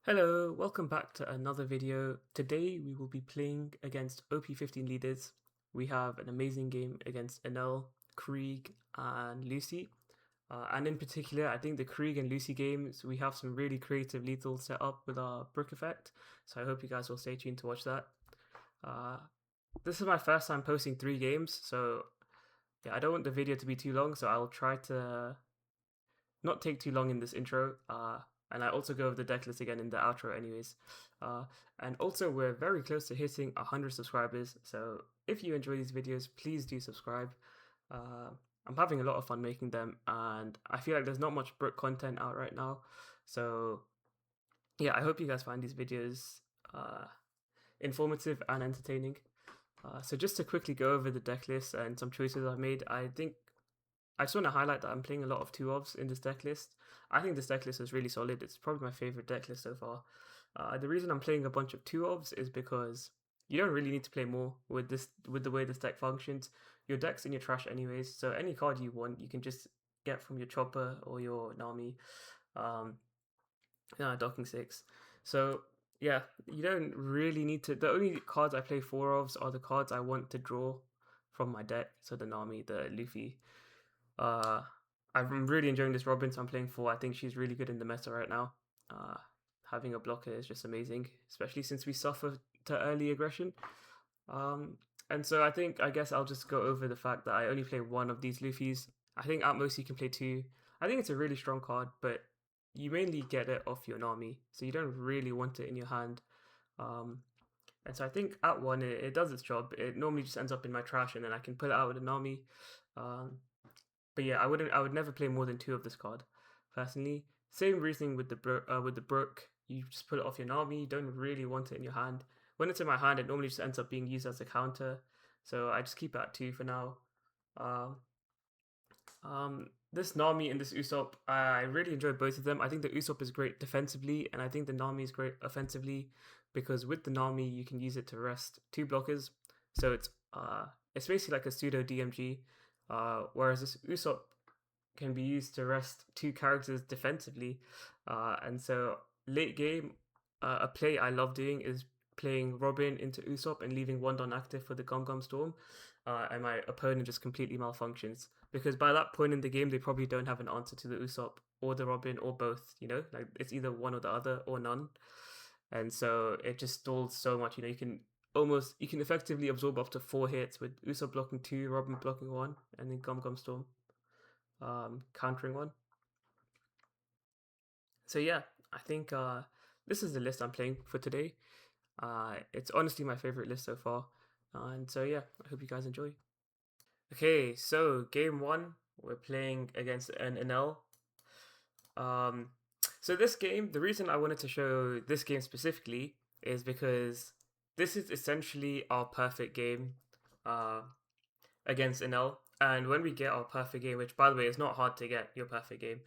Hello, welcome back to another video. Today we will be playing against OP15 leaders. We have an amazing game against Enel, Krieg, and Lucy. And in particular, I think the Krieg and Lucy games, we have some really creative lethal set up with our BROOK effect. So I hope you guys will stay tuned to watch that. Uh, this is my first time posting 3 games, so yeah, I don't want the video to be too long, so I'll try to not take too long in this intro. And I also go over the deck list again in the outro, anyways. Uh, and also, we're very close to hitting 100 subscribers. So if you enjoy these videos, please do subscribe. I'm having a lot of fun making them, and I feel like there's not much Brook content out right now. So yeah, I hope you guys find these videos informative and entertaining. So just to quickly go over the deck list and some choices I've made, I just want to highlight that I'm playing a lot of 2-ofs in this deck list. I think this deck list is really solid. It's probably my favorite deck list so far. The reason I'm playing a bunch of 2-ofs is because you don't really need to play more with the way this deck functions. Your deck's in your trash anyways, so any card you want, you can just get from your Chopper or your Nami, docking 6. So yeah, you don't really need to. The only cards I play 4-ofs are the cards I want to draw from my deck. So the Nami, the Luffy. Uh, I'm really enjoying this Robin, so I'm playing 4. I think she's really good in the meta right now. Uh, Having a blocker is just amazing, especially since we suffer to early aggression. And so I guess I'll just go over the fact that I only play 1 of these Luffys. I think at most you can play 2. I think it's a really strong card, but you mainly get it off your Nami, so you don't really want it in your hand. And so I think at 1 it does its job. It normally just ends up in my trash, and then I can pull it out with a Nami. But yeah, I would never play more than 2 of this card, personally. Same reasoning with the Brook. You just pull it off your Nami. You don't really want it in your hand. When it's in my hand, it normally just ends up being used as a counter. So I just keep it at 2 for now. Um, this Nami and this Usopp, I really enjoy both of them. I think the Usopp is great defensively, and I think the Nami is great offensively, because with the Nami you can use it to rest 2 blockers. So it's basically like a pseudo DMG. Whereas this Usopp can be used to rest 2 characters defensively. And so late game, a play I love doing is playing Robin into Usopp and leaving one on active for the Gum Gum Storm. And my opponent just completely malfunctions, because by that point in the game they probably don't have an answer to the Usopp or the Robin or both. Like it's either one or the other or none. And so it just stalls so much. You can effectively absorb up to 4 hits with Usopp blocking 2, Robin blocking 1, and then Gum Gum Storm countering 1. So yeah, I think this is the list I'm playing for today. It's honestly my favorite list so far. And so yeah, I hope you guys enjoy. Okay, so game 1, we're playing against an Enel. So this game, the reason I wanted to show this game specifically is because this is essentially our perfect game against Enel. And when we get our perfect game, which by the way is not hard to get your perfect game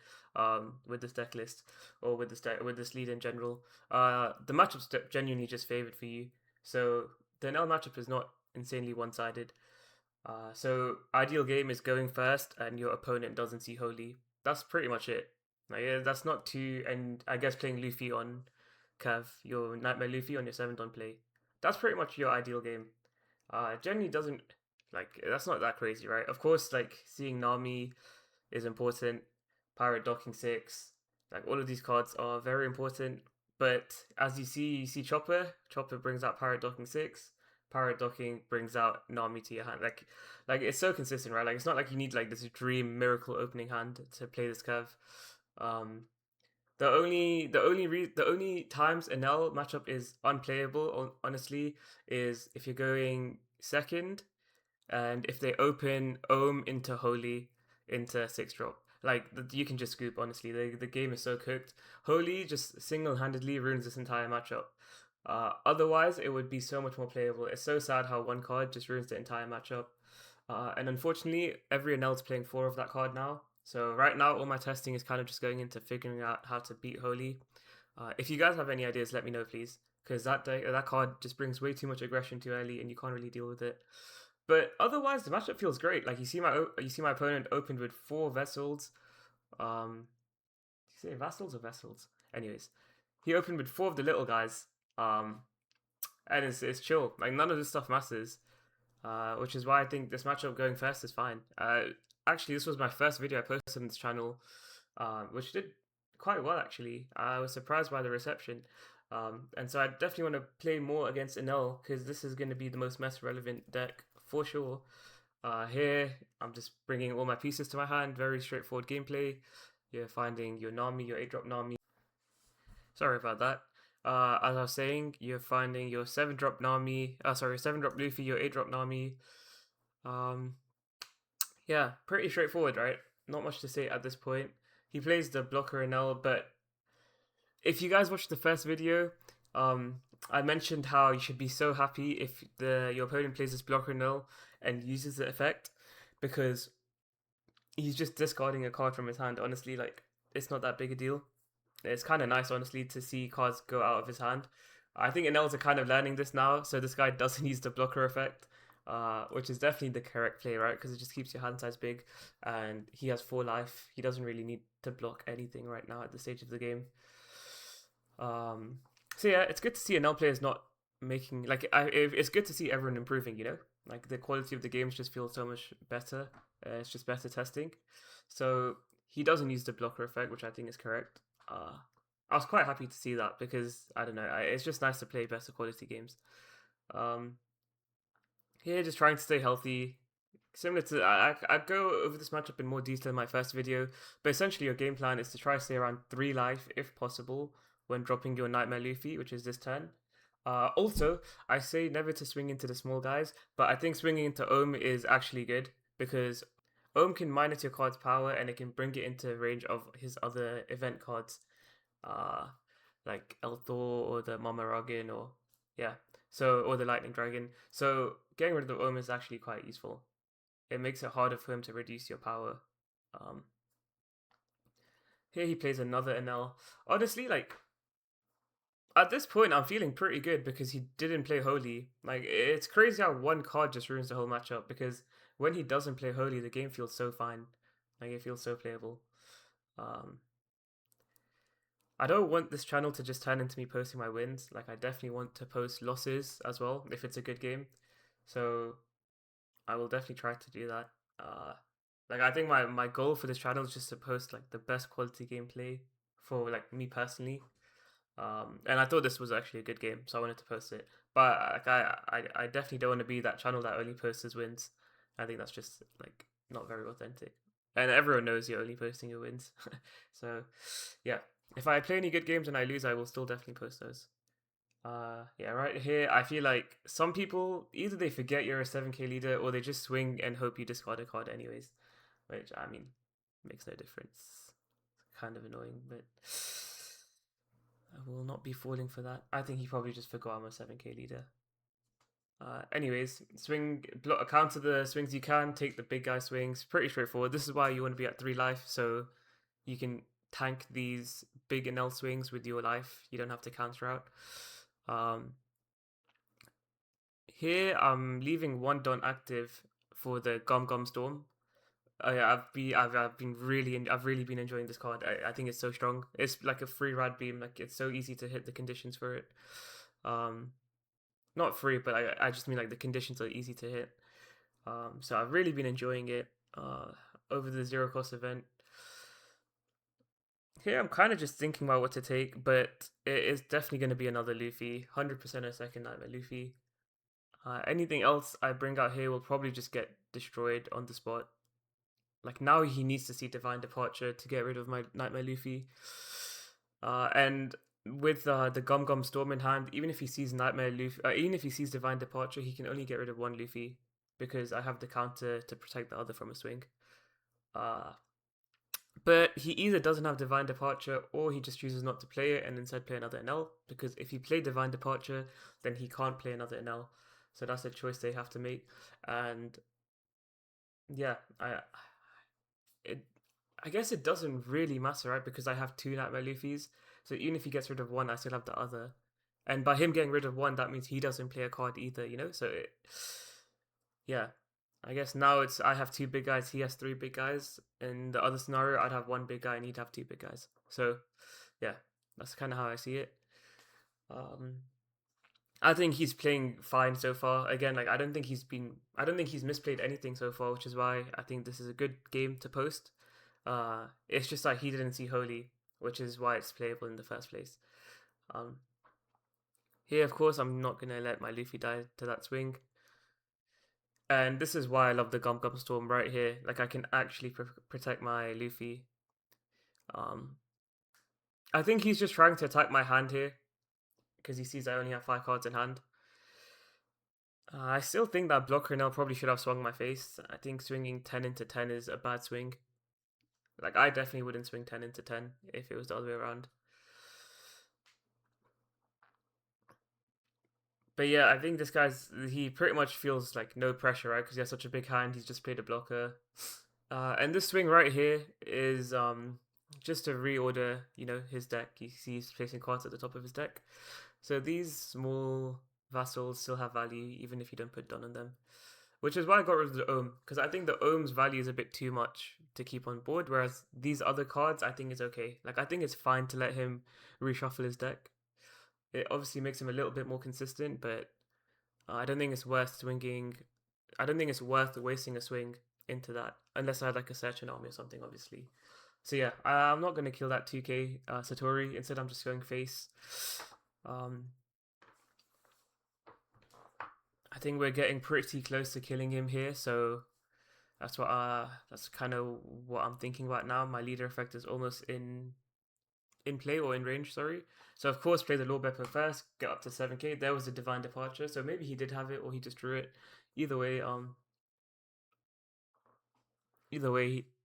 with this deck list or with this lead in general, the matchup's genuinely just favored for you. So the Enel matchup is not insanely one-sided. So ideal game is going first and your opponent doesn't see Holy. That's pretty much it. Like, yeah, that's not too, and I guess playing Luffy on Kev, your Nightmare Luffy on your 7th on play. That's pretty much your ideal game. Generally doesn't, like, that's not that crazy, right? Of course, like, seeing Nami is important, Pirate Docking 6, like, all of these cards are very important. But as you see Chopper. Chopper brings out Pirate Docking 6. Pirate Docking brings out Nami to your hand. Like it's so consistent, right? Like it's not like you need like this dream miracle opening hand to play this curve. Um, the only times Enel matchup is unplayable, honestly, is if you're going second, and if they open Ohm into Holy into 6-drop. Like you can just scoop. Honestly, the game is so cooked. Holy just single handedly ruins this entire matchup. Otherwise, it would be so much more playable. It's so sad how one card just ruins the entire matchup. And unfortunately, every Enel is playing 4 of that card now. So right now, all my testing is kind of just going into figuring out how to beat Holy. If you guys have any ideas, let me know, please. Because that card just brings way too much aggression too early, and you can't really deal with it. But otherwise, the matchup feels great. Like you see my opponent opened with 4 vessels. Did you say vassals or vessels? Anyways, he opened with 4 of the little guys. And it's chill. Like none of this stuff matters. Which is why I think this matchup going first is fine. Actually, this was my first video I posted on this channel, which did quite well actually. I was surprised by the reception. And so I definitely want to play more against Enel because this is going to be the most meta relevant deck for sure. Here, I'm just bringing all my pieces to my hand. Very straightforward gameplay. You're finding your Nami, your 8-drop Nami. Sorry about that. As I was saying, you're finding your 7-drop Nami. 7-drop Luffy, your 8-drop Nami. Yeah, pretty straightforward, right? Not much to say at this point. He plays the blocker Enel, but if you guys watched the first video, I mentioned how you should be so happy if your opponent plays this blocker Enel and uses the effect, because he's just discarding a card from his hand. Honestly, like, it's not that big a deal. It's kind of nice, honestly, to see cards go out of his hand. I think Enels are kind of learning this now, so this guy doesn't use the blocker effect, which is definitely the correct play, right? Because it just keeps your hand size big, and he has 4 life. He doesn't really need to block anything right now at this stage of the game. So yeah, it's good to see Enel players not making, like, it's good to see everyone improving, you know? Like, the quality of the games just feels so much better. It's just better testing. So he doesn't use the blocker effect, which I think is correct. I was quite happy to see that because, I don't know, it's just nice to play better quality games. Here, just trying to stay healthy. Similar to, I go over this matchup in more detail in my first video, but essentially your game plan is to try to stay around 3 life if possible when dropping your Nightmare Luffy, which is this turn. Also, I say never to swing into the small guys, but I think swinging into Ohm is actually good because Ohm can minus your card's power and it can bring it into range of his other event cards, like Elthor or the Mamaragan or or the Lightning Dragon. So getting rid of Ohm is actually quite useful. It makes it harder for him to reduce your power. Here he plays another Enel. Honestly, like, at this point, I'm feeling pretty good because he didn't play Holy. Like, it's crazy how one card just ruins the whole matchup, because when he doesn't play Holy, the game feels so fine. Like, it feels so playable. I don't want this channel to just turn into me posting my wins. Like, I definitely want to post losses as well if it's a good game. So I will definitely try to do that. Like, I think my goal for this channel is just to post like the best quality gameplay for like me personally. And I thought this was actually a good game, so I wanted to post it. But like, I definitely don't want to be that channel that only posts his wins. I think that's just like not very authentic. And everyone knows you're only posting your wins. So yeah, if I play any good games and I lose, I will still definitely post those. Yeah, right here, I feel like some people, either they forget you're a 7k leader or they just swing and hope you discard a card anyways, which, I mean, makes no difference. It's kind of annoying, but I will not be falling for that. I think he probably just forgot I'm a 7k leader. Anyways, swing, block, counter the swings you can, take the big guy swings. Pretty straightforward. This is why you want to be at 3 life, so you can tank these big Enel swings with your life. You don't have to counter out. Here I'm leaving 1 Don active for the Gum Storm. I've really been enjoying this card. I think it's so strong. It's like a free rad beam. Like, it's so easy to hit the conditions for it. Not free, but I just mean like the conditions are easy to hit. So I've really been enjoying it over the 0 cost event. Here I'm kind of just thinking about what to take, but it is definitely going to be another Luffy. 100% a second Nightmare Luffy. Anything else I bring out here will probably just get destroyed on the spot. Like, now he needs to see Divine Departure to get rid of my Nightmare Luffy. And with the Gum Storm in hand, even if he sees Nightmare Luffy, even if he sees Divine Departure, he can only get rid of 1 Luffy because I have the counter to protect the other from a swing. But he either doesn't have Divine Departure or he just chooses not to play it and instead play another Enel, because if he played Divine Departure, then he can't play another Enel. So that's a choice they have to make. And yeah, I guess it doesn't really matter, right? Because I have 2 Nightmare Luffys. So even if he gets rid of 1, I still have the other. And by him getting rid of 1, that means he doesn't play a card either, you know? So yeah. I guess now I have 2 big guys, he has 3 big guys. In the other scenario, I'd have 1 big guy and he'd have 2 big guys. So yeah. That's kind of how I see it. I think he's playing fine so far. Again, like I don't think he's misplayed anything so far, which is why I think this is a good game to post. It's just like he didn't see Holy, which is why it's playable in the first place. Um, Here, of course, I'm not gonna let my Luffy die to that swing, and this is why I love the Gum Gum Storm right here. Like I can actually protect my Luffy. Um, I think he's just trying to attack my hand here because he sees I only have 5 cards in hand. I still think that blocker now probably should have swung my face. I think swinging 10 into 10 is a bad swing. Like, I definitely wouldn't swing 10 into 10 if it was the other way around. But yeah, I think this he pretty much feels like no pressure, right? Because he has such a big hand. He's just played a blocker. And this swing right here is just to reorder, his deck. You see he's placing cards at the top of his deck. So these small vassals still have value, even if you don't put Don on them. Which is why I got rid of the Ohm, because I think the Ohm's value is a bit too much to keep on board, whereas these other cards I think is okay. Like I think it's fine to let him reshuffle his deck. It obviously makes him a little bit more consistent, but I don't think it's worth swinging. I don't think it's worth wasting a swing into that, unless I had like a search army or something, obviously. So yeah, I'm not gonna kill that 2k Satori. Instead, I'm just going face. Um, I think we're getting pretty close to killing him here, so that's kind of what I'm thinking about now. My leader effect is almost in play or in range, sorry. So of course play the Lord Beppo first, get up to 7k. There was a divine departure, so maybe he did have it or he just drew it. Either way,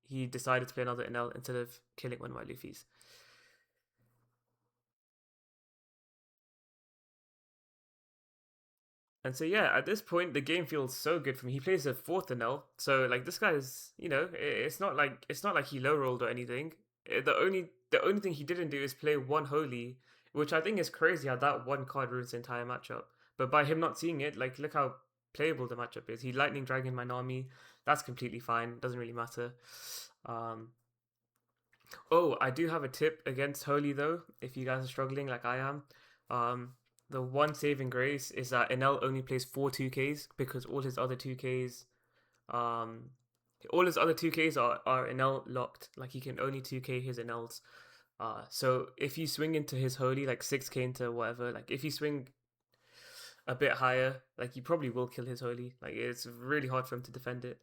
he decided to play another Enel instead of killing one of my Luffy's. And so yeah, at this point the game feels so good for me. He plays a fourth Enel, so like this guy is, it's not like he low rolled or anything. The only thing he didn't do is play one Holy, which I think is crazy how that one card ruins the entire matchup. But by him not seeing it, like look how playable the matchup is. He Lightning Dragon my Nami, that's completely fine. Doesn't really matter. Um, Oh, I do have a tip against Holy though, if you guys are struggling like I am. Um, the one saving grace is that Enel only plays 4 2Ks because um, all his other 2Ks are Enel locked. Like he can only 2K his Enels. So if you swing into his Holy, like 6K into whatever, like if you swing a bit higher, like you probably will kill his Holy. Like it's really hard for him to defend it.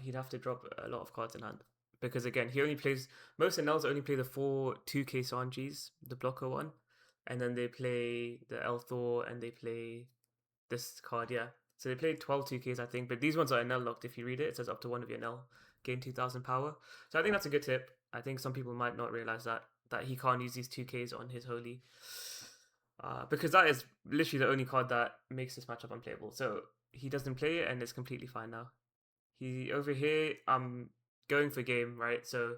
He'd have to drop a lot of cards in hand because again, he only plays most Enels only play the 4 2K Sanjis, the blocker one, and then they play the Elthor and they play this card, yeah. So they played 12 2Ks, I think, but these ones are Enel locked. If you read it, it says up to one of your Enel gain 2,000 power. So I think that's a good tip. I think some people might not realize that he can't use these 2Ks on his Holy. Because that is literally the only card that makes this matchup unplayable. So he doesn't play it, and it's completely fine now. He over here, I'm going for game, right? So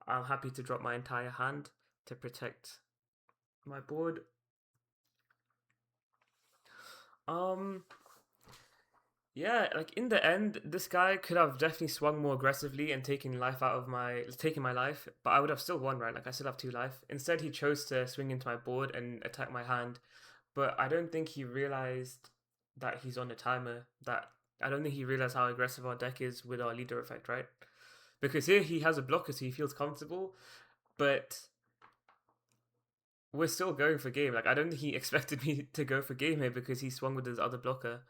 I'm happy to drop my entire hand to protect my board. Um, yeah, like in the end, this guy could have definitely swung more aggressively and taken my life, but I would have still won, right? Like I still have 2 life. Instead, he chose to swing into my board and attack my hand, but I don't think he realized that he's on a timer. That I don't think he realized how aggressive our deck is with our leader effect, right? Because here he has a blocker, so he feels comfortable, but we're still going for game. Like I don't think he expected me to go for game here because he swung with his other blocker.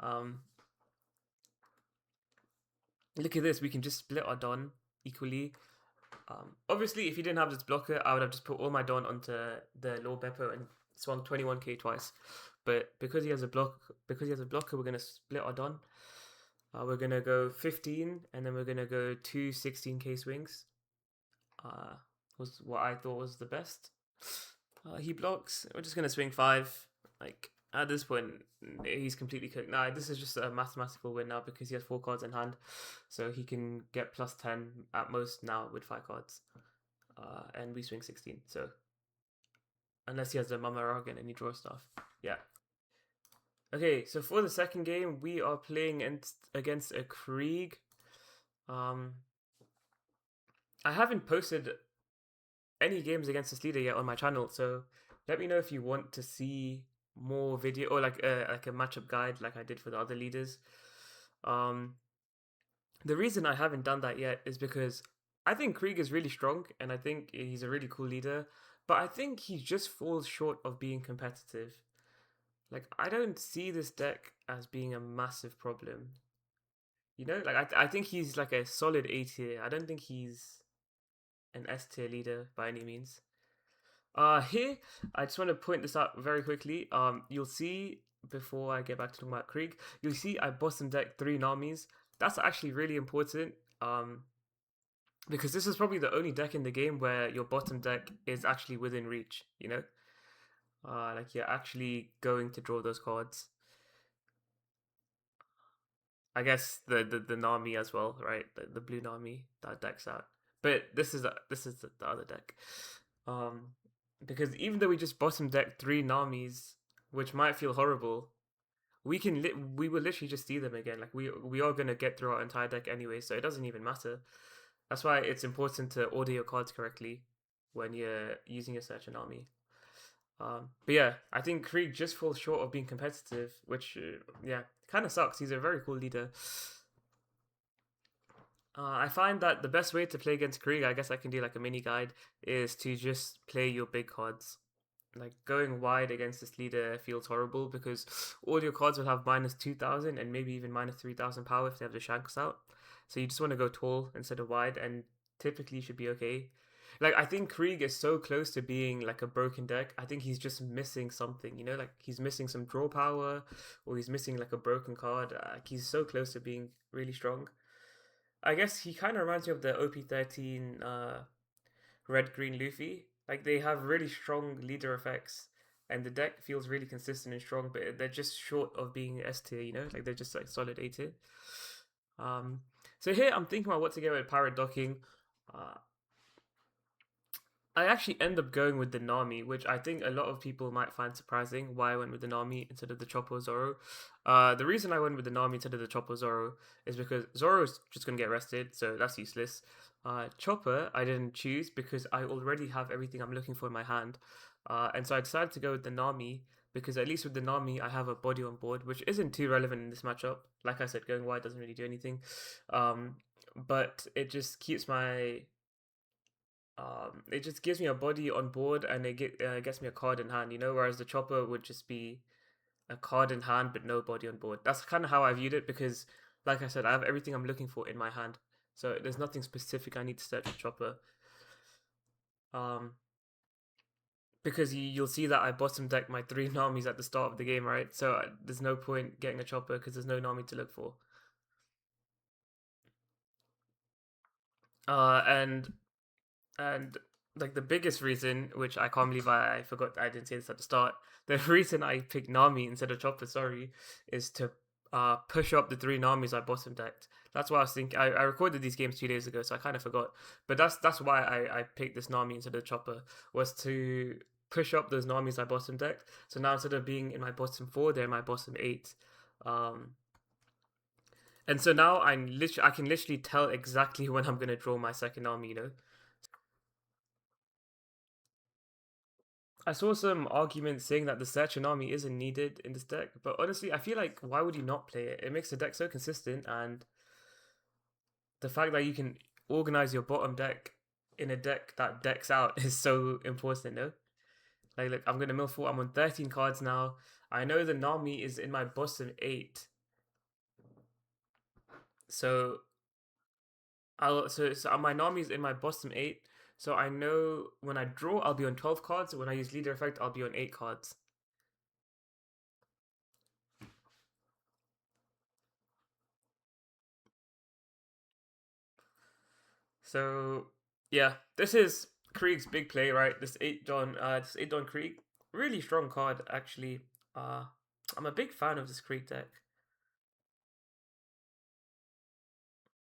Um, Look at this. We can just split our Don equally. Obviously, if he didn't have this blocker, I would have just put all my Don onto the Lord Beppo and swung 21k twice. But because he has a blocker, we're gonna split our Don. We're gonna go 15, and then we're gonna go 2 16k swings. Was what I thought was the best. He blocks. We're just gonna swing 5. Like at this point, he's completely cooked. Nah, this is just a mathematical win now because he has 4 cards in hand, so he can get plus 10 at most now with 5 cards. And we swing 16. So unless he has a Mama Ragan and he draws stuff, yeah. Okay, so for the second game, we are playing against a Krieg. I haven't posted any games against this leader yet on my channel. So let me know if you want to see more video or like a matchup guide like I did for the other leaders. Um, the reason I haven't done that yet is because I think Krieg is really strong and I think he's a really cool leader, but I think he just falls short of being competitive. Like I don't see this deck as being a massive problem. You know, like I think he's like a solid A tier. I don't think he's an S tier leader by any means. Here I just want to point this out very quickly. You'll see before I get back to talking about Krieg, you'll see I bottom deck 3 Namis. That's actually really important. Because this is probably the only deck in the game where your bottom deck is actually within reach. You know, like you're actually going to draw those cards. I guess the Nami as well, right? The blue Nami that deck's out. But this is the other deck. Um, because even though we just bottom deck 3 Namis, which might feel horrible, we will literally just see them again. Like we are gonna get through our entire deck anyway, so it doesn't even matter. That's why it's important to order your cards correctly when you're using a search and army. But yeah, I think Krieg just falls short of being competitive, which yeah, kind of sucks. He's a very cool leader. I find that the best way to play against Krieg, I guess I can do like a mini guide, is to just play your big cards. Like going wide against this leader feels horrible because all your cards will have -2,000 and maybe even -3,000 power if they have the Shanks out. So you just want to go tall instead of wide, and typically you should be okay. Like I think Krieg is so close to being like a broken deck. I think he's just missing something, you know, like he's missing some draw power, or he's missing like a broken card. He's so close to being really strong. I guess he kind of reminds me of the OP13 red green Luffy. Like they have really strong leader effects, and the deck feels really consistent and strong, but they're just short of being S tier. You know, like they're just like solid A tier. Um, so here I'm thinking about what to get with pirate docking. Uh, I actually end up going with the Nami, which I think a lot of people might find surprising why I went with the Nami instead of the Chopper Zoro. The reason I went with the Nami instead of the Chopper Zoro is because Zoro is just going to get arrested, so that's useless. Chopper, I didn't choose because I already have everything I'm looking for in my hand. And so I decided to go with the Nami because at least with the Nami, I have a body on board, which isn't too relevant in this matchup. Like I said, going wide doesn't really do anything. But it just keeps my it just gives me a body on board and gets me a card in hand, you know. Whereas the chopper would just be a card in hand but no body on board. That's kind of how I viewed it because, like I said, I have everything I'm looking for in my hand, so there's nothing specific I need to search for chopper. Um, because you'll see that I bottom deck my 3 Namis at the start of the game, right? So there's no point getting a chopper because there's no Nami to look for. And And like the biggest reason, which I can't believe I forgot I didn't say this at the start, the reason I picked Nami instead of Chopper, sorry, is to push up the 3 Namis I bottom decked. That's why I was thinking. I recorded these games 2 days ago, so I kind of forgot. But that's why I picked this Nami instead of Chopper, was to push up those Namis I bottom decked. So now instead of being in my bottom 4, they're in my bottom 8. Um, and so now I can literally tell exactly when I'm gonna draw my second army, you know. I saw some arguments saying that the Search army isn't needed in this deck, but honestly, I feel like why would you not play it? It makes the deck so consistent, and the fact that you can organize your bottom deck in a deck that decks out is so important, no? Like, look, I'm gonna mill 4. I'm on 13 cards now. I know the Nami is in my bottom 8, so so my Nami is in my bottom 8. So I know when I draw, I'll be on 12 cards. When I use leader effect, I'll be on 8 cards. So yeah, this is Krieg's big play, right? This 8 Don Krieg, really strong card actually. Uh, I'm a big fan of this Krieg deck.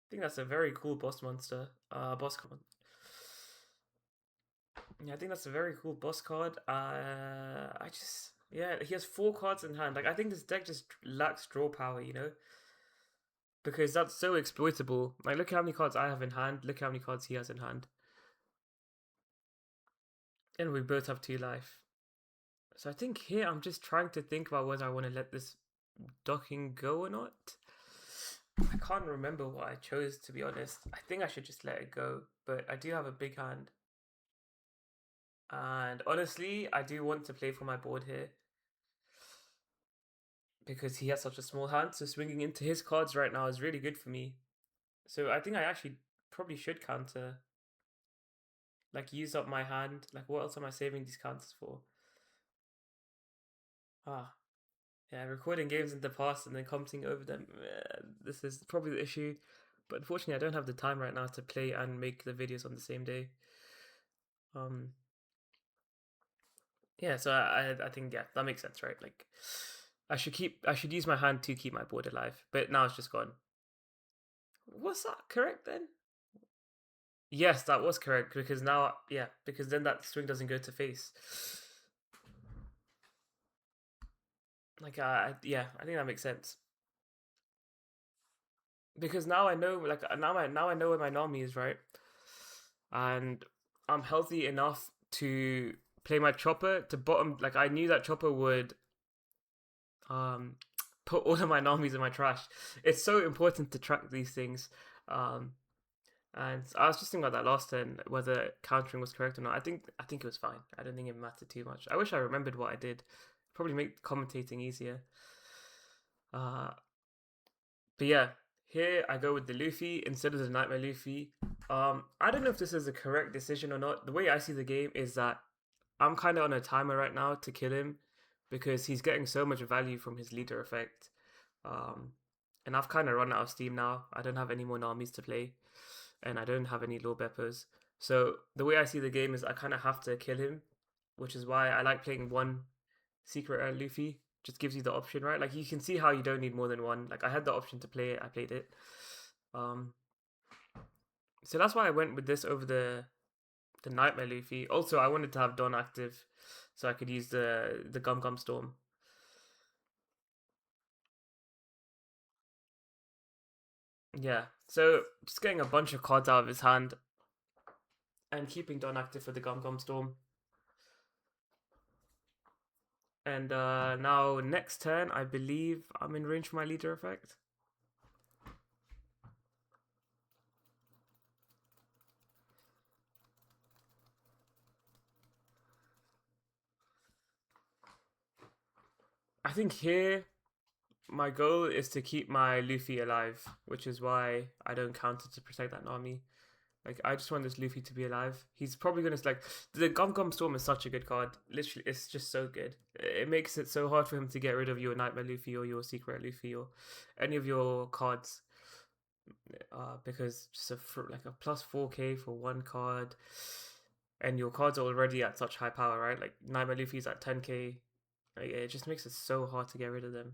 I think that's a very cool boss monster. Boss card. Yeah, I think that's a very cool boss card. Yeah, he has 4 cards in hand. Like I think this deck just lacks draw power, you know, because that's so exploitable. Like look how many cards I have in hand. Look how many cards he has in hand. And we both have 2 life. So I think here I'm just trying to think about whether I want to let this docking go or not. I can't remember what I chose, to be honest. I think I should just let it go, but I do have a big hand. And honestly, I do want to play for my board here because he has such a small hand, so swinging into his cards right now is really good for me. So I think I actually probably should counter. Like, use up my hand. Like, what else am I saving these counters for? Ah, yeah, recording games in the past and then commenting over them. This is probably the issue. But unfortunately, I don't have the time right now to play and make the videos on the same day. Yeah, so I think, yeah, that makes sense, right? Like, I should use my hand to keep my board alive, but now it's just gone. Was that correct then? Yes, that was correct because now, yeah, because then that swing doesn't go to face. Like, yeah, I think that makes sense. Because now I know, like, now I know where my Nami is, right? And I'm healthy enough to play my chopper to bottom. Like, I knew that chopper would put all of my Namis in my trash. It's so important to track these things. And I was just thinking about that last turn, whether countering was correct or not. I think it was fine. I don't think it mattered too much. I wish I remembered what I did. Probably make commentating easier. But yeah, here I go with the Luffy instead of the Nightmare Luffy. I don't know if this is a correct decision or not. The way I see the game is that I'm kind of on a timer right now to kill him because he's getting so much value from his leader effect. And I've kind of run out of steam now. I don't have any more Namis to play, and I don't have any low Beppos. So the way I see the game is I kind of have to kill him, which is why I like playing one Secret Luffy. Just gives you the option, right? Like, you can see how you don't need more than one. Like, I had the option to play it, I played it. So that's why I went with this over the Nightmare Luffy. Also, I wanted to have Don active so I could use the Gum Gum Storm. Yeah, so just getting a bunch of cards out of his hand and keeping Don active for the Gum Gum Storm. And now next turn, I believe I'm in range for my leader effect. I think here my goal is to keep my Luffy alive, which is why I don't counter to protect that Nami. Like, I just want this Luffy to be alive. He's probably gonna, like, the Gum Gum Storm is such a good card. Literally, it's just so good. It makes it so hard for him to get rid of your Nightmare Luffy or your Secret Luffy or any of your cards. Because just like a plus 4k for one card, and your cards are already at such high power, right? Like, Nightmare Luffy's at 10k. Like, it just makes it so hard to get rid of them.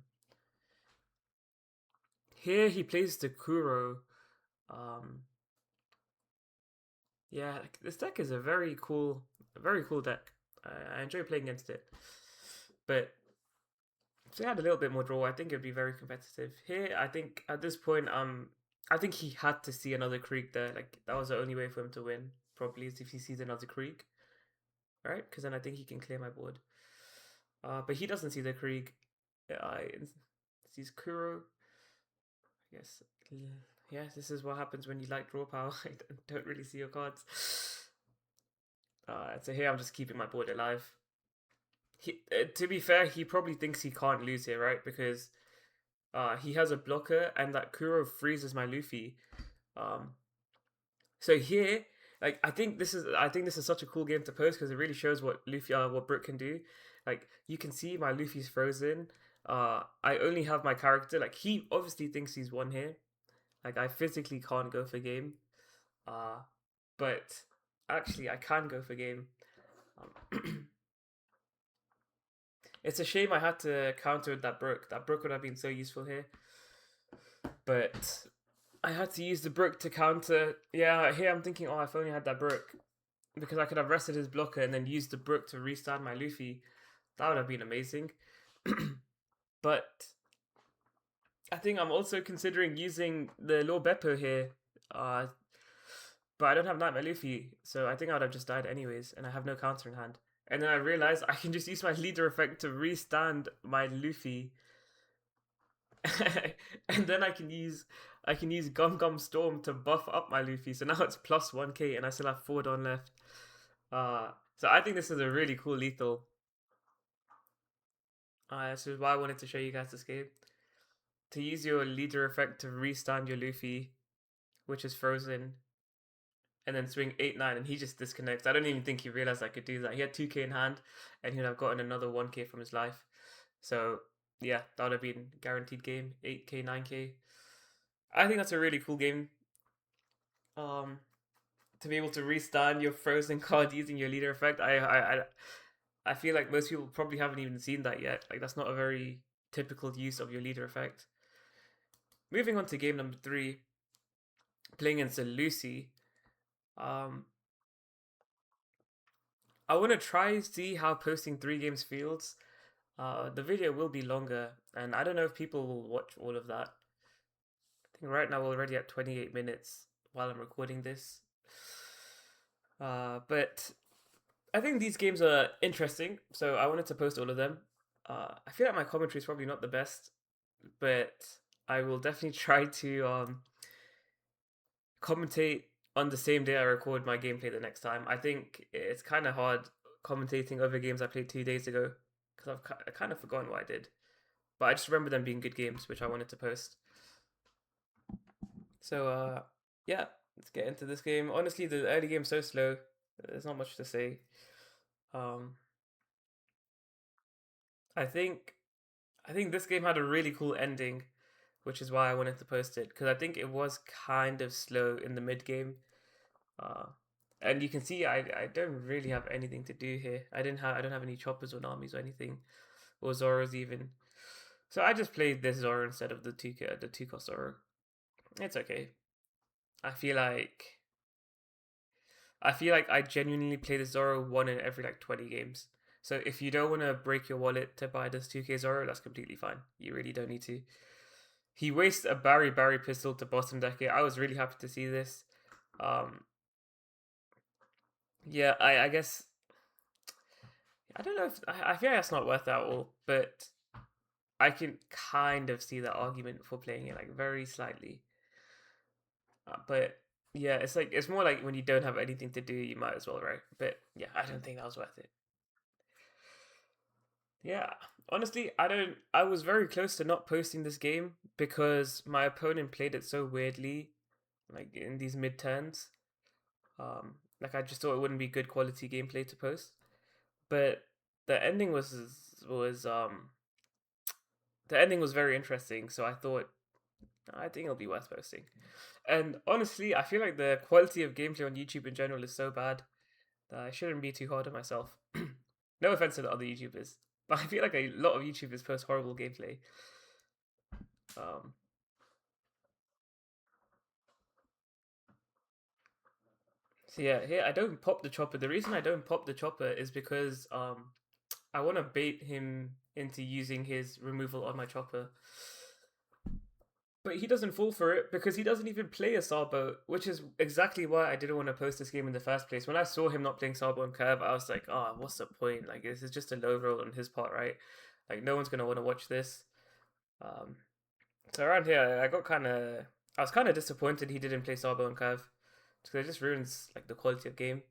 Here he plays the Kuro. Yeah, like, this deck is a very cool deck. I enjoy playing against it. But if they had a little bit more draw, I think it'd be very competitive. Here, I think at this point, I think he had to see another Krieg there. Like, that was the only way for him to win. Probably is if he sees another Krieg, right? Because then I think he can clear my board. But he doesn't see the Krieg. I sees Kuro. I guess. Yeah, this is what happens when you like draw power. I don't really see your cards. So here I'm just keeping my board alive. To be fair, he probably thinks he can't lose here, right? Because he has a blocker, and that Kuro freezes my Luffy. So here, like, I think this is such a cool game to post because it really shows what what BROOK can do. Like, you can see my Luffy's frozen. I only have my character. Like, he obviously thinks he's won here. Like, I physically can't go for game. But actually, I can go for game. It's a shame I had to counter with that BROOK. That BROOK would have been so useful here. But I had to use the BROOK to counter. Yeah, here I'm thinking, oh, if only I had that BROOK. Because I could have rested his blocker and then used the BROOK to restart my Luffy. That would have been amazing. But I think I'm also considering using the low Beppo here. But I don't have Nightmare Luffy, so I think I would have just died anyways, and I have no counter in hand. And then I realized I can just use my leader effect to restand my Luffy, and then I can use Gum Gum Storm to buff up my Luffy. So now it's plus 1k, and I still have 4 Don left. So I think this is a really cool lethal. This is why I wanted to show you guys this game. To use your leader effect to restand your Luffy, which is frozen, and then swing 8-9, and he just disconnects. I don't even think he realized I could do that. He had 2k in hand, and he'd have gotten another 1k from his life. So yeah, that would have been guaranteed game, 8k, 9k. I think that's a really cool game. To be able to restand your frozen card using your leader effect, I feel like most people probably haven't even seen that yet. Like that's not a very typical use of your leader effect. Moving on to game number 3, playing against a Lucy. I want to try see how posting 3 games feels. The video will be longer, and I don't know if people will watch all of that. I think right now we're already at 28 minutes while I'm recording this. But I think these games are interesting, so I wanted to post all of them. I feel like my commentary is probably not the best, but I will definitely try to commentate on the same day I record my gameplay the next time. I think it's kind of hard commentating over games I played 2 days ago because I kind of forgotten what I did. But I just remember them being good games, which I wanted to post. So, yeah, let's get into this game. Honestly, the early game's so slow. There's not much to say. Um, I think I think this game had a really cool ending, which is why I wanted to post it because I think it was kind of slow in the mid game. Uh, and you can see I don't really have anything to do here. I don't have any choppers or Namis or anything, or Zoras even. So I just played this Zora instead of the two cost Zora. It's okay. I feel like I genuinely play the Zoro one in every like 20 games. So if you don't want to break your wallet to buy this 2k Zoro, that's completely fine. You really don't need to. He wastes a Barry pistol to bottom deck it. I was really happy to see this. Um, yeah, I guess I don't know if I feel like that's not worth that at all, but I can kind of see that argument for playing it like very slightly. But yeah, it's more like when you don't have anything to do, you might as well, right? But yeah, I don't think that was worth it. Yeah, honestly, I don't. I was very close to not posting this game because my opponent played it so weirdly, like in these mid turns. Like I just thought it wouldn't be good quality gameplay to post. But the ending was um the ending was very interesting. So I think it'll be worth posting. And honestly, I feel like the quality of gameplay on YouTube in general is so bad that I shouldn't be too hard on myself. No offense to the other YouTubers, but I feel like a lot of YouTubers post horrible gameplay. Um, so yeah, here I don't pop the chopper. The reason I don't pop the chopper is because I want to bait him into using his removal on my chopper. But he doesn't fall for it because he doesn't even play a Sabo, which is exactly why I didn't want to post this game in the first place. When I saw him not playing Sabo and Curve, I was like, oh, what's the point? Like, this is just a low roll on his part, right? Like, no one's going to want to watch this. Um, so around here, I was kind of disappointed he didn't play Sabo and Curve because it just ruins, like, the quality of game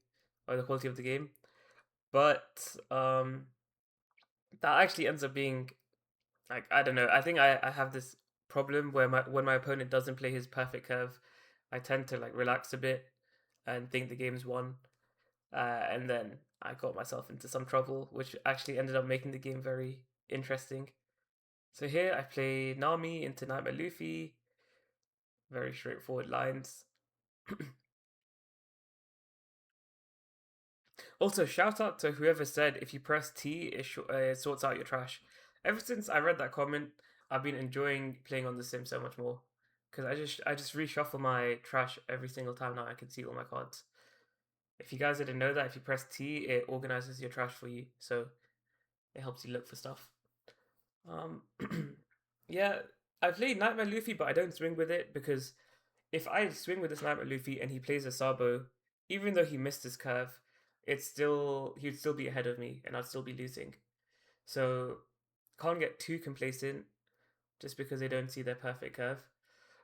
or the quality of the game. But, that actually ends up being like I don't know. I think I have this problem where when my opponent doesn't play his perfect curve, I tend to like relax a bit and think the game's won, and then I got myself into some trouble, which actually ended up making the game very interesting. So here I play Nami into Nightmare Luffy. Very straightforward lines. Also, shout out to whoever said if you press T, it sorts out your trash. Ever since I read that comment, I've been enjoying playing on the sim so much more because I just reshuffle my trash every single time now I can see all my cards. If you guys didn't know that, if you press T, it organizes your trash for you, so it helps you look for stuff. Um, yeah, I played Nightmare Luffy, but I don't swing with it because if I swing with the sniper Luffy and he plays a Sabo, even though he missed his curve, he'd still be ahead of me and I'd still be losing. So can't get too complacent just because they don't see their perfect curve.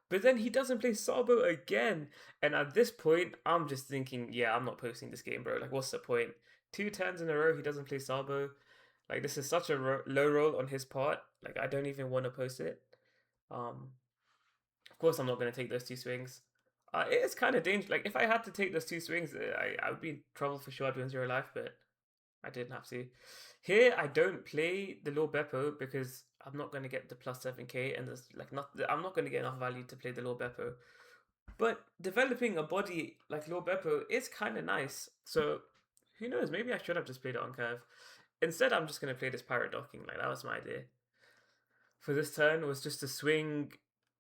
But then he doesn't play Sabo again. And at this point, I'm just thinking, yeah, I'm not posting this game, bro. Like, what's the point? 2 turns in a row, he doesn't play Sabo. Like, this is such a low roll on his part. Like, I don't even want to post it. Of course, I'm not going to take those 2 swings. It is kind of dangerous. Like, if I had to take those 2 swings, I would be in trouble for sure. I'd win 0 life, but I didn't have to. Here, I don't play the low Beppo because I'm not going to get the plus 7k, and there's like I'm not going to get enough value to play the low Beppo. But developing a body like low Beppo is kind of nice. So who knows? Maybe I should have just played it on curve. Instead, I'm just going to play this pirate docking. Like, that was my idea for this turn, was just to swing,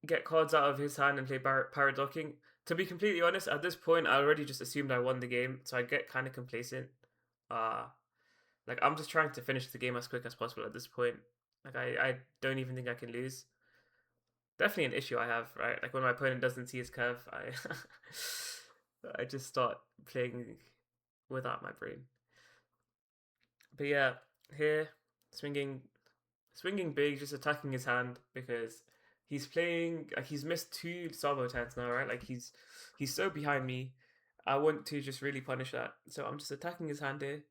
get cards out of his hand and play pirate docking. To be completely honest, at this point, I already just assumed I won the game, so I get kind of complacent. Like, I'm just trying to finish the game as quick as possible at this point. Like, I don't even think I can lose. Definitely an issue I have, right? Like, when my opponent doesn't see his curve, I just start playing without my brain. But yeah, here, swinging big, just attacking his hand because he's playing, like, he's missed 2 Sabo turns now, right? Like, he's so behind me. I want to just really punish that. So I'm just attacking his hand here.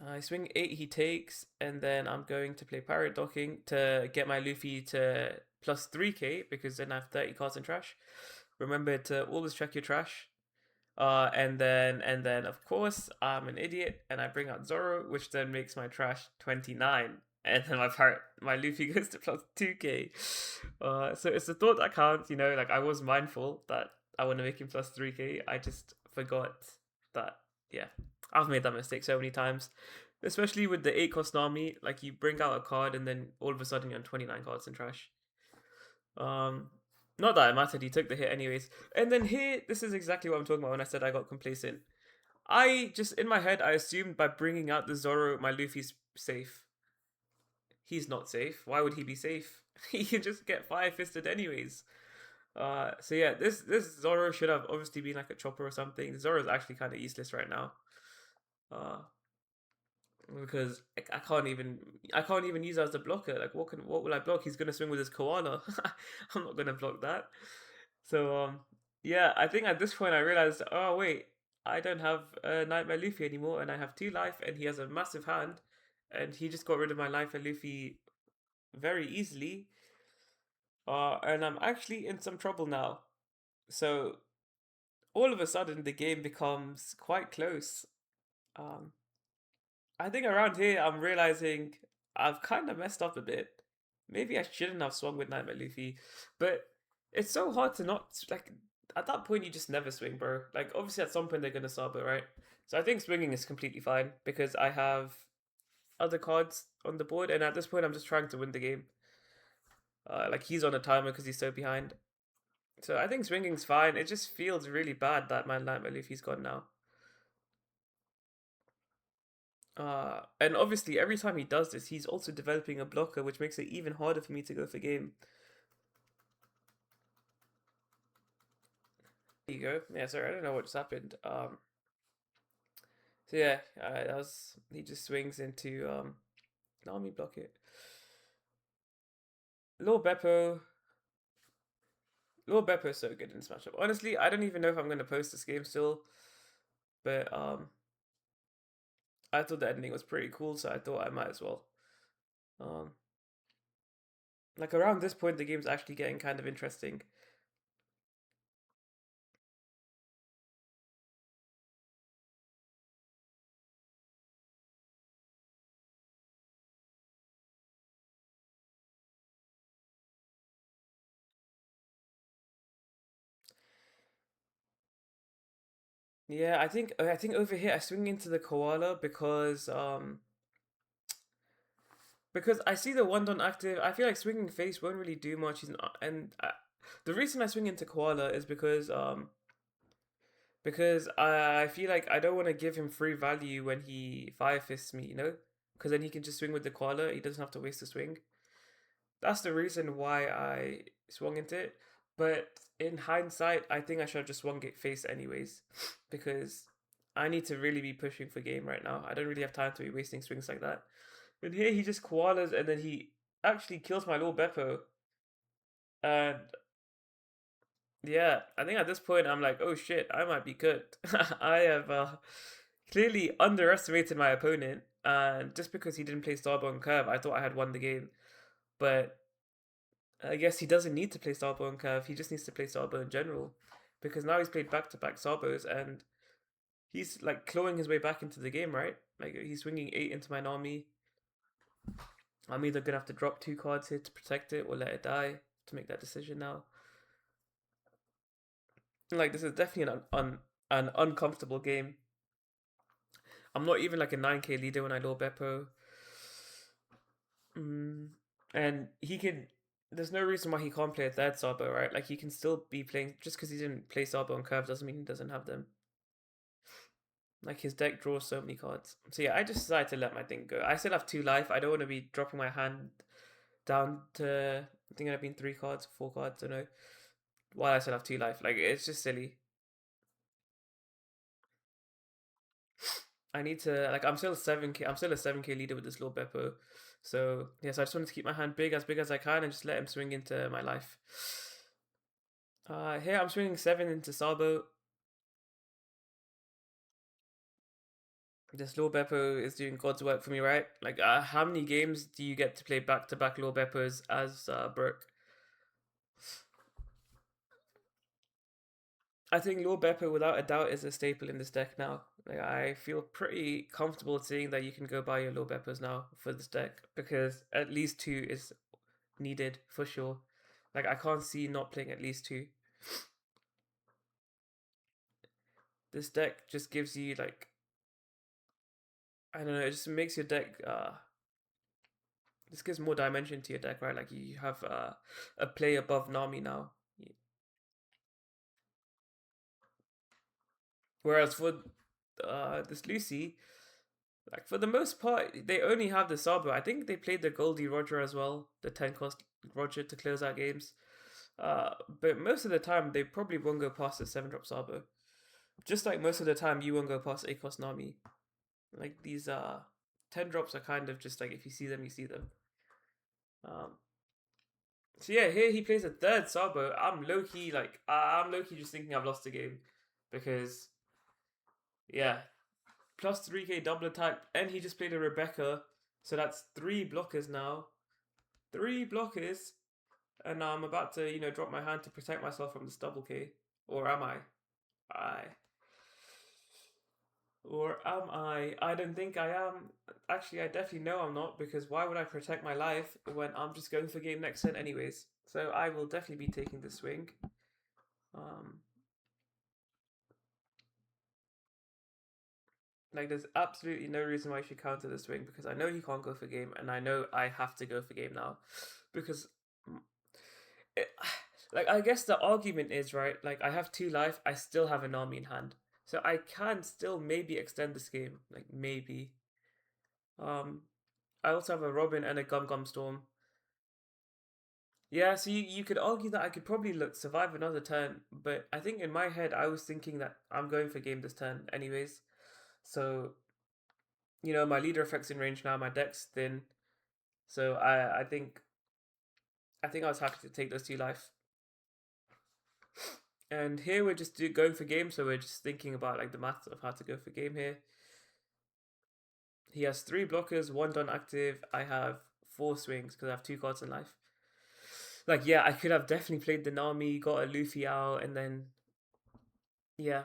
I swing 8, he takes, and then I'm going to play pirate docking to get my Luffy to plus 3k because then I have 30 cards in trash. Remember to always check your trash. And then of course I'm an idiot and I bring out Zoro, which then makes my trash 29, and then my Luffy goes to plus 2k. So it's the thought that counts, you know. Like, I was mindful that I want to make him plus 3k. I just forgot that. Yeah, I've made that mistake so many times, especially with the 8 cost army. Like, you bring out a card and then all of a sudden you're on 29 cards in trash. Not that it mattered, he took the hit anyways. And then here, this is exactly what I'm talking about when I said I got complacent. I just, in my head, I assumed by bringing out the Zoro, my Luffy's safe. He's not safe. Why would he be safe? He can just get fire-fisted anyways. So yeah, this Zoro should have obviously been like a chopper or something. Zoro is actually kind of useless right now. Because I can't even use it as a blocker. Like, what will I block? He's gonna swing with his koala. I'm not gonna block that. So yeah, I think at this point I realized, oh wait, I don't have Nightmare Luffy anymore, and I have 2 life, and he has a massive hand, and he just got rid of my life and Luffy very easily. And I'm actually in some trouble now. So all of a sudden the game becomes quite close. Um, I think around here I'm realizing I've kind of messed up a bit. Maybe I shouldn't have swung with Nightmare Luffy, but it's so hard to not, like, at that point you just never swing, bro. Like, obviously at some point they're gonna sub it, right? So I think swinging is completely fine because I have other cards on the board, and at this point I'm just trying to win the game. Like, he's on a timer because he's so behind. So I think swinging's fine. It just feels really bad that my Nightmare Luffy's gone now. And obviously, every time he does this, he's also developing a blocker, which makes it even harder for me to go for game. There you go. Yeah, sorry, I don't know what just happened. So yeah, that was, he just swings into no, let me block it. Lord Beppo. Lord Beppo is so good in this matchup. Honestly, I don't even know if I'm gonna post this game still, but I thought the ending was pretty cool, so I thought I might as well. Like, around this point, the game's actually getting kind of interesting. Yeah, I think over here I swing into the koala because I see the one don active. I feel like swinging face won't really do much. The reason I swing into koala is because I feel like I don't want to give him free value when he fire fists me, you know, because then he can just swing with the koala. He doesn't have to waste a swing. That's the reason why I swung into it. But in hindsight, I think I should have just one get face anyways, because I need to really be pushing for game right now. I don't really have time to be wasting swings like that. But here he just koalas and then he actually kills my little Beppo. And yeah, I think at this point I'm like, oh shit, I might be cooked. I have clearly underestimated my opponent, and just because he didn't play Starbone Curve, I thought I had won the game. But I guess he doesn't need to play Starbone Curve, he just needs to play Starbow in general. Because now he's played back to back Starbos and he's like clawing his way back into the game, right? Like he's swinging 8 into my Nami. I'm either gonna have to drop 2 cards here to protect it or let it die to make that decision now. Like this is definitely an uncomfortable game. I'm not even like a 9k leader when I low Beppo. And he can. There's no reason why he can't play a third Sabo, right? Like he can still be playing. Just because he didn't play Sabo on curve doesn't mean he doesn't have them. Like his deck draws so many cards. So yeah, I just decided to let my thing go. I still have 2 life. I don't want to be dropping my hand down to. I think I've been 3 cards, 4 cards. I don't know. While I still have 2 life, like it's just silly. I need to like I'm still 7k. I'm still a 7k leader with this little Beppo. So yeah, so I just wanted to keep my hand big as I can and just let him swing into my life. Here I'm swinging 7 into Sabo. This Lord Beppo is doing God's work for me, right? Like, how many games do you get to play back to back Lord Beppos as BROOK? I think Lord Beppo, without a doubt, is a staple in this deck now. Like, I feel pretty comfortable seeing that you can go buy your Lord Beppos now for this deck because at least 2 is needed for sure. Like, I can't see not playing at least 2. This deck just gives you like I don't know, it just makes your deck this gives more dimension to your deck, right? Like you have a play above Nami now. Whereas for this Lucy, like for the most part, they only have the Sabo. I think they played the Goldie Roger as well, the 10 cost Roger to close out games. But most of the time, they probably won't go past the 7 drop Sabo. Just like most of the time, you won't go past 8 cost Nami. Like these 10 drops are kind of just like if you see them, you see them. Um, so yeah, here he plays a third Sabo. I'm low key like I'm low key just thinking I've lost the game because yeah, plus 3k double attack, and he just played a Rebecca, so that's 3 blockers now. 3 blockers, and now I'm about to drop my hand to protect myself from this double K, or am I? I. Or am I? I don't think I am. Actually, I definitely know I'm not, because why would I protect my life when I'm just going for game next turn anyways? So I will definitely be taking the swing. Like, there's absolutely no reason why I should counter the swing, because I know he can't go for game, and I know I have to go for game now. Because, it, like, I guess the argument is, right, like, I have 2 life, I still have an army in hand. So I can still maybe extend this game, like, maybe. I also have a Robin and a Gum Gum Storm. Yeah, so you could argue that I could probably survive another turn, but I think in my head I was thinking that I'm going for game this turn anyways. So, my leader effect's in range now, my deck's thin. So I think I was happy to take those 2 life. And here we're just going for game, so we're just thinking about like the math of how to go for game here. He has 3 blockers, 1 done active. I have 4 swings because I have 2 cards in life. Like, yeah, I could have definitely played the Nami, got a Luffy out, and then, yeah,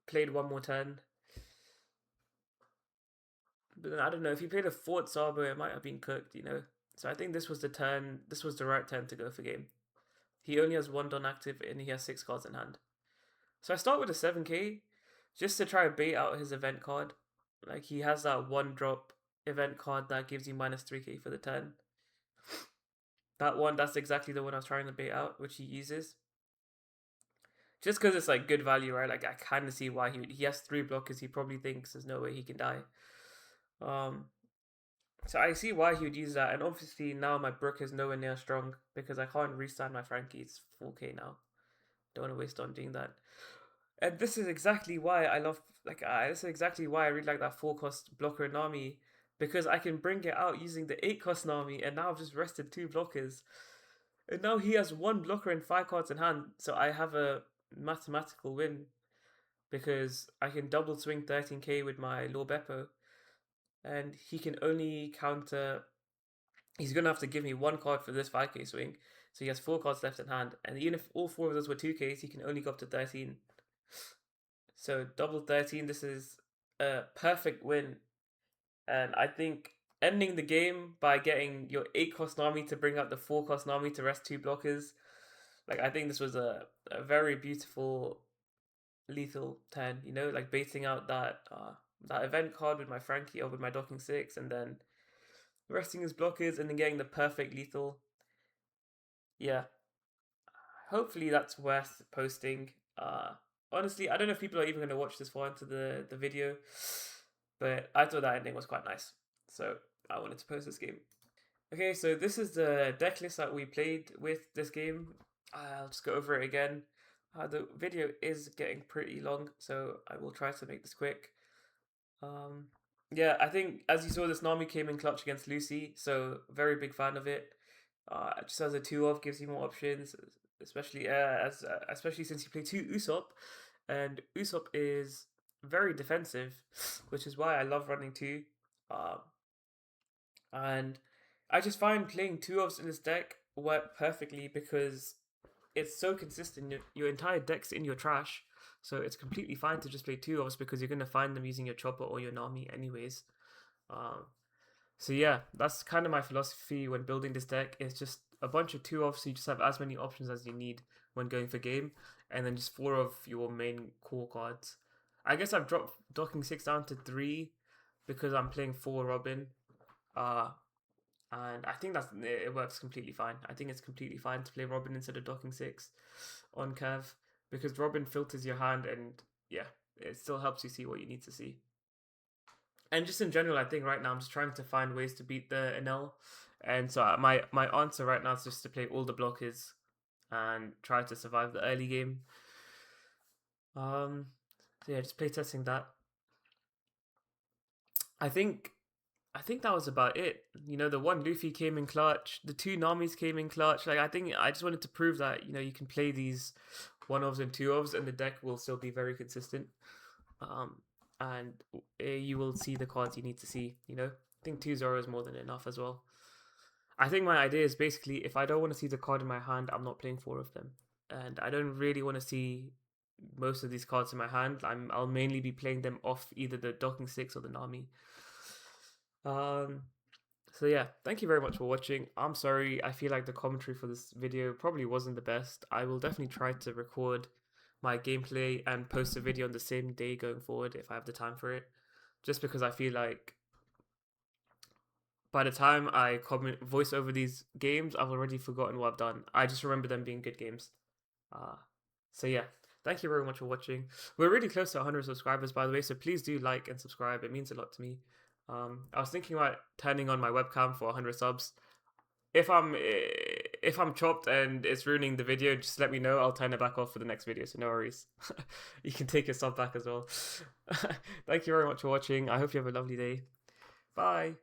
played 1 more turn. But then I don't know, if he played a 4th Sabo, it might have been cooked. So I think this was the right turn to go for game. He only has 1 done active and he has 6 cards in hand. So I start with a 7k just to try to bait out his event card. Like, he has that 1 drop event card that gives you minus 3k for the turn. That's exactly the one I was trying to bait out, which he uses. Just because it's like good value, right? Like, I kind of see why he has 3 blockers. He probably thinks there's no way he can die. So I see why he would use that, and obviously now my Brook is nowhere near strong because I can't restart my Frankie. It's 4K now. Don't want to waste on doing that. And this is exactly why I love this is exactly why I really like that 4 cost blocker Nami, because I can bring it out using the 8 cost Nami, and now I've just rested 2 blockers, and now he has 1 blocker and 5 cards in hand. So I have a mathematical win because I can double swing 13k with my Law Beppo, and he can only counter. He's gonna have to give me 1 card for this 5k swing, so he has 4 cards left in hand, and even if all 4 of those were 2ks, he can only go up to 13. So double 13, this is a perfect win. And I think ending the game by getting your 8 cost Nami to bring out the 4 cost Nami to rest 2 blockers, I think this was a very beautiful lethal turn, like baiting out that event card with my Frankie or with my docking 6, and then resting his blockers and then getting the perfect lethal. Yeah, hopefully that's worth posting. Honestly, I don't know if people are even going to watch this far into the video, but I thought that ending was quite nice, so I wanted to post this game. Okay, so this is the deck list that we played with this game. I'll just go over it again. The video is getting pretty long, so I will try to make this quick. Yeah, I think as you saw, this Nami came in clutch against Lucy, so very big fan of it. Just as a 2-off gives you more options, especially since you play 2 Usopp, and Usopp is very defensive, which is why I love running 2. And I just find playing 2-offs in this deck work perfectly because it's so consistent. Your entire deck's in your trash, so it's completely fine to just play 2-offs because you're gonna find them using your Chopper or your Nami anyways. So yeah, that's kind of my philosophy when building this deck. It's just a bunch of 2-offs, so you just have as many options as you need when going for game, and then just 4 of your main core cards. I guess I've dropped docking 6 down to 3 because I'm playing 4 Robin. And I think it works completely fine. I think it's completely fine to play Robin instead of docking 6 on curve because Robin filters your hand, and yeah, it still helps you see what you need to see. And just in general, I think right now I'm just trying to find ways to beat the Enel, and so my answer right now is just to play all the blockers and try to survive the early game. So yeah, just play testing that. I think that was about it. The 1 Luffy came in clutch, the 2 Namis came in clutch. I think I just wanted to prove that you can play these 1-offs and 2-offs, and the deck will still be very consistent. And you will see the cards you need to see. I think 2 Zoro is more than enough as well. I think my idea is basically if I don't want to see the card in my hand, I'm not playing 4 of them, and I don't really want to see most of these cards in my hand. I'll mainly be playing them off either the docking 6 or the Nami. So yeah, thank you very much for watching. I'm sorry, I feel like the commentary for this video probably wasn't the best. I will definitely try to record my gameplay and post a video on the same day going forward if I have the time for it, just because I feel like by the time I voice over these games, I've already forgotten what I've done. I just remember them being good games. So yeah, thank you very much for watching. We're really close to 100 subscribers, by the way, so please do like and subscribe. It means a lot to me. I was thinking about turning on my webcam for 100 subs. If I'm chopped and it's ruining the video, just let me know. I'll turn it back off for the next video, so no worries. You can take your sub back as well. Thank you very much for watching. I hope you have a lovely day. Bye.